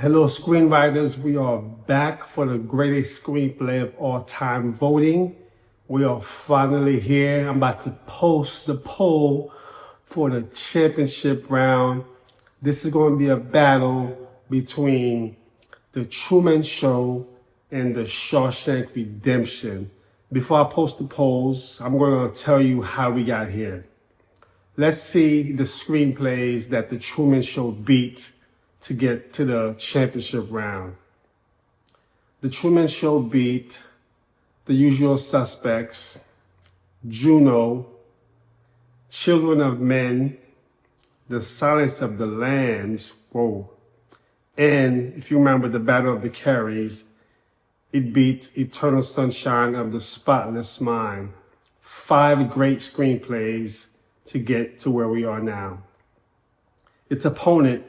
Hello, screenwriters. We are back for the greatest screenplay of all time voting. We are finally here. I'm about to post the poll for the championship round. This is going to be a battle between The Truman Show and The Shawshank Redemption. Before I post the polls, I'm going to tell you how we got here. Let's see the screenplays that The Truman Show beat to get to the championship round. The Truman Show beat The Usual Suspects, Juno, Children of Men, The Silence of the Lambs, and if you remember the Battle of the Carries, it beat Eternal Sunshine of the Spotless Mind. 5 great screenplays to get to where we are now. Its opponent,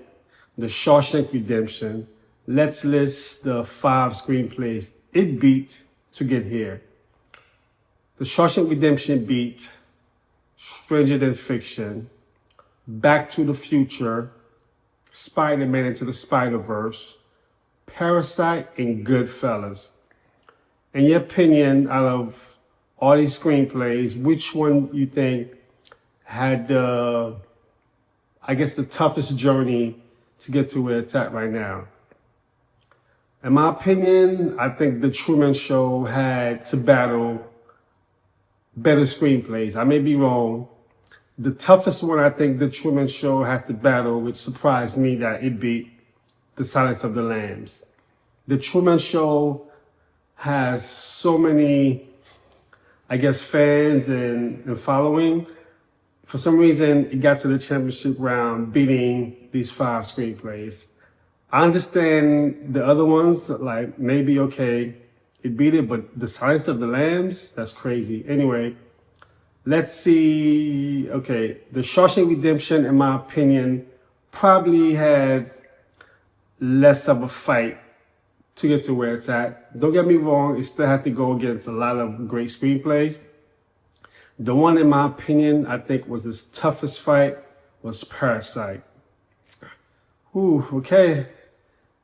The Shawshank Redemption. Let's list the 5 screenplays it beat to get here. The Shawshank Redemption beat Stranger Than Fiction, Back to the Future, Spider-Man Into the Spider-Verse, Parasite, and Goodfellas. In your opinion, out of all these screenplays, which one you think had the toughest journey to get to where it's at right now? In my opinion, I think The Truman Show had to battle better screenplays. I may be wrong. The toughest one, I think The Truman Show had to battle, which surprised me that it beat The Silence of the Lambs. The Truman Show has so many, fans and following. For some reason, it got to the championship round beating these 5 screenplays. I understand the other ones, like maybe okay, it beat it, but The Silence of the Lambs, that's crazy. Anyway, let's see. Okay, The Shawshank Redemption, in my opinion, probably had less of a fight to get to where it's at. Don't get me wrong, it still had to go against a lot of great screenplays. The one, in my opinion, I think was its toughest fight was Parasite. Okay.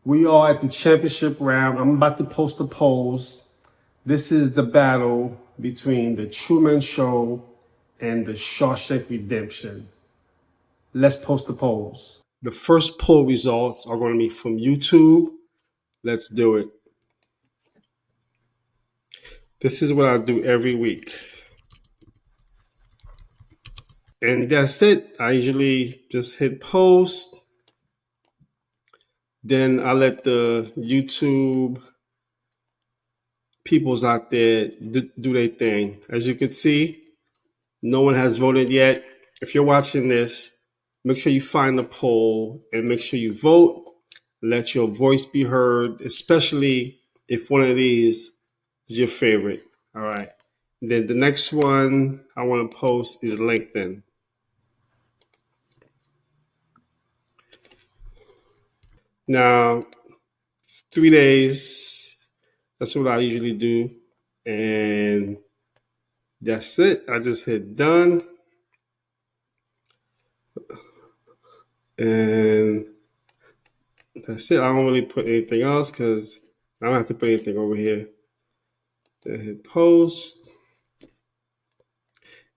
We are at the championship round. I'm about to post the polls. This is the battle between The Truman Show and The Shawshank Redemption. Let's post the polls. The first poll results are going to be from YouTube. Let's do it. This is what I do every week. And that's it. I usually just hit post. Then I let the YouTube peoples out there do their thing. As you can see, no one has voted yet. If you're watching this, make sure you find the poll and make sure you vote. Let your voice be heard, especially if one of these is your favorite. All right. Then the next one I want to post is LinkedIn. Now, 3 days, that's what I usually do. And that's it. I just hit done. And that's it. I don't really put anything else because I don't have to put anything over here. Then hit post.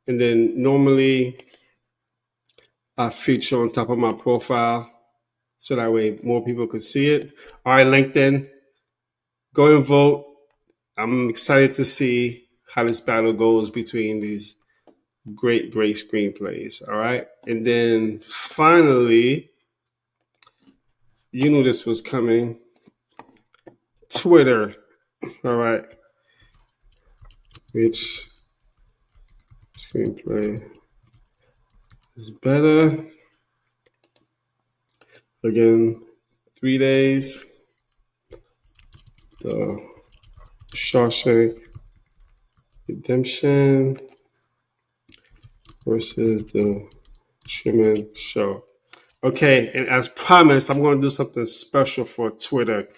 And then normally I feature on top of my profile so that way more people could see it. All right, LinkedIn, go and vote. I'm excited to see how this battle goes between these great screenplays. All right. And then finally, you knew this was coming. Twitter. All right. Which screenplay is better? Again, 3 days. The Shawshank Redemption versus The Truman Show. Okay, and as promised, I'm going to do something special for Twitter.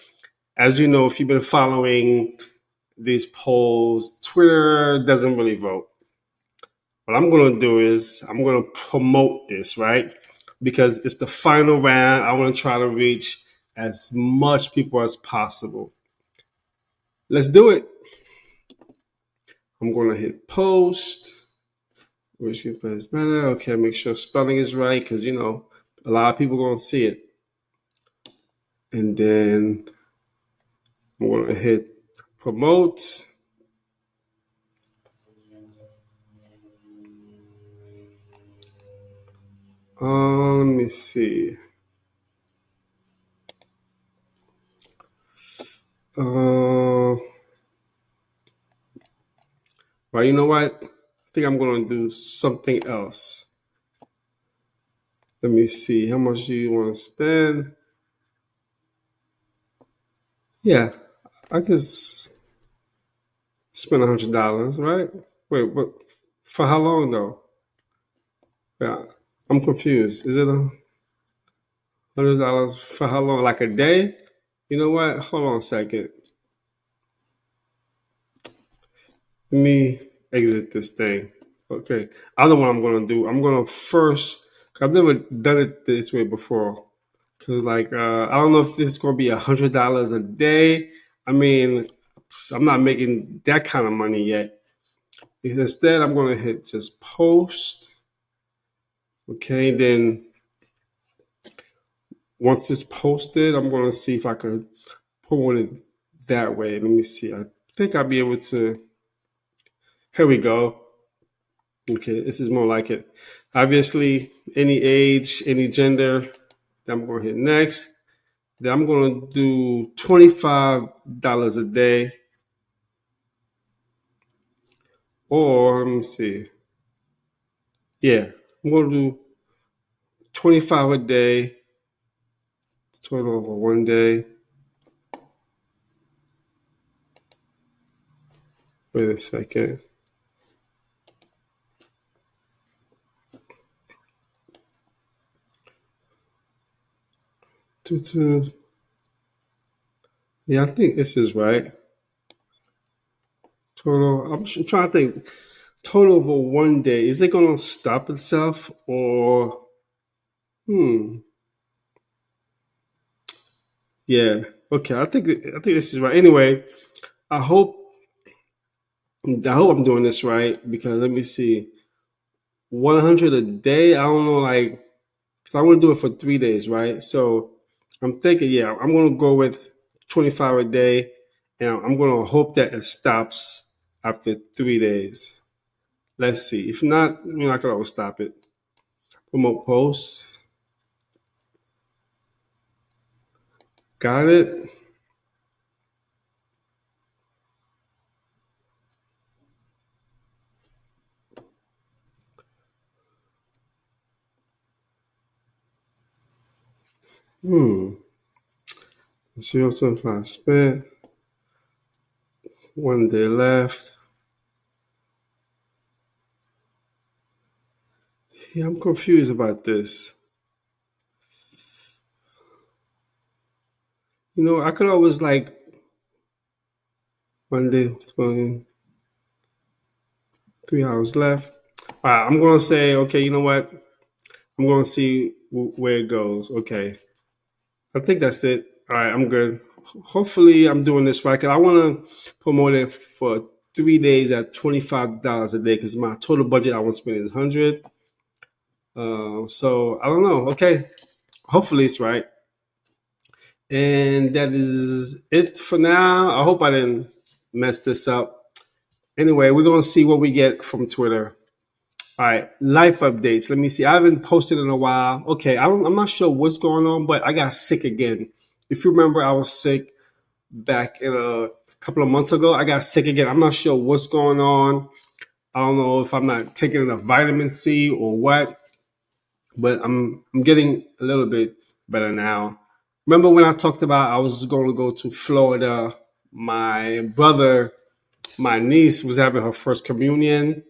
As you know, if you've been following these polls, Twitter doesn't really vote. What I'm going to do is I'm going to promote this, right? Because it's the final round. I want to try to reach as much people as possible. Let's do it. I'm going to hit post. Which is better. Okay, make sure spelling is right because a lot of people going to see it. And then I'm going to hit promote. Let me see. Well, you know what? I think I'm going to do something else. Let me see. How much do you want to spend? Yeah, I could spend $100, right? Wait, what? For how long though? Yeah, I'm confused. Is it $100 for how long? Like a day? You know what? Hold on a second. Let me exit this thing. Okay. I know what I'm gonna do. I'm gonna first. Cause I've never done it this way before. Cause I don't know if this is gonna be $100 a day. I mean, I'm not making that kind of money yet. Instead, I'm gonna hit just post. Okay, then once it's posted, I'm gonna see if I could promote it that way. Let me see. I think I'll be able to. Here we go. Okay, this is more like it. Obviously, any age, any gender. Then I'm going to hit next. Then I'm going to do $25 a day. Or, let me see. Yeah, I'm going to do 25 a day, total over one day. Wait a second. Yeah, I think this is right. Total, I'm trying to think. Total over one day. Is it going to stop itself or, hmm. Yeah. Okay. I think this is right. Anyway, I hope I hope I'm doing this right because let me see. 100 a day. I don't know, cause I want to do it for 3 days, right? So I'm thinking, yeah, I'm gonna go with 25 a day, and I'm gonna hope that it stops after 3 days. Let's see. If not, I could always stop it. Promote posts. Got it. Hmm. 0.5 spent. One day left. Yeah, I'm confused about this. I could always Monday, 3 hours left. All right, I'm going to say, okay, you know what? I'm going to see where it goes. Okay. I think that's it. All right, I'm good. Hopefully, I'm doing this right. Cause I want to promote it for 3 days at $25 a day because my total budget I want to spend is 100. So I don't know. Okay. Hopefully, it's right. And that is it for now. I hope I didn't mess this up. Anyway, we're going to see what we get from Twitter. All right, life updates. Let me see. I haven't posted in a while. Okay, I'm not sure what's going on, but I got sick again. If you remember, I was sick back in a couple of months ago. I got sick again. I'm not sure what's going on. I don't know if I'm not taking enough vitamin C or what, but I'm getting a little bit better now. Remember when I talked about I was going to go to Florida? My niece was having her first communion.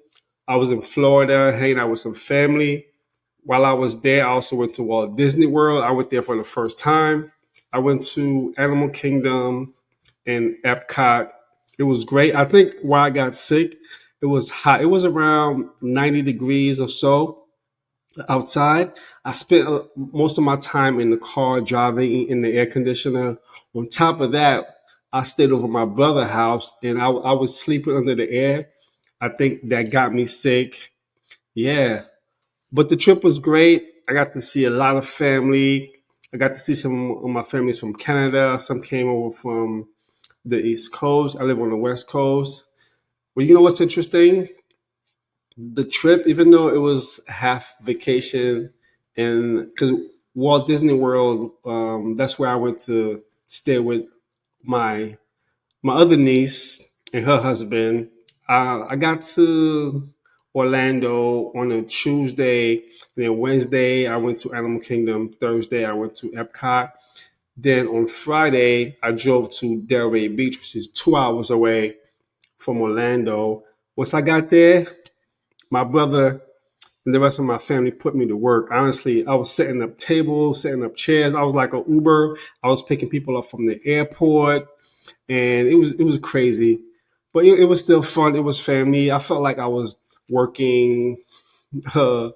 I was in Florida hanging out with some family. While I was there, I also went to Walt Disney World. I went there for the first time. I went to Animal Kingdom and Epcot. It was great. I think where I got sick, it was hot. It was around 90 degrees or so. outside. I spent most of my time in the car driving in the air conditioner. On top of that, I stayed over my brother's house and I was sleeping under the air. I think that got me sick. Yeah, but the trip was great. I got to see a lot of family. I got to see some of my families from Canada. Some came over from the East Coast. I live on the West Coast. Well, you know what's interesting? The trip, even though it was half vacation, and because Walt Disney World, that's where I went to stay with my other niece and her husband. I got to Orlando on a Tuesday. Then Wednesday, I went to Animal Kingdom. Thursday, I went to Epcot. Then on Friday, I drove to Delray Beach, which is 2 hours away from Orlando. Once I got there, my brother and the rest of my family put me to work. Honestly, I was setting up tables, setting up chairs. I was like an Uber. I was picking people up from the airport, and it was crazy, but it was still fun. It was family. I felt like I was working uh,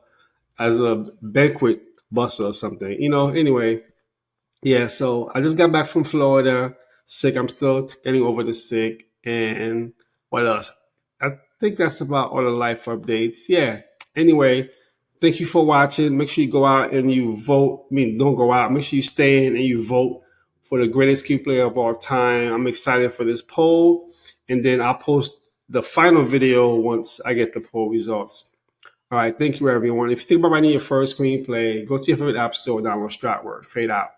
as a banquet busser or something. Anyway, yeah, so I just got back from Florida, sick. I'm still getting over the sick. And what else? I think that's about all the life updates. Yeah. Anyway, thank you for watching. Make sure you go out and you vote. I mean, don't go out. Make sure you stay in and you vote for the greatest key player of all time. I'm excited for this poll. And then I'll post the final video once I get the poll results. All right. Thank you, everyone. If you think about writing your first screenplay, go to your favorite app store, download Stratword. Fade out.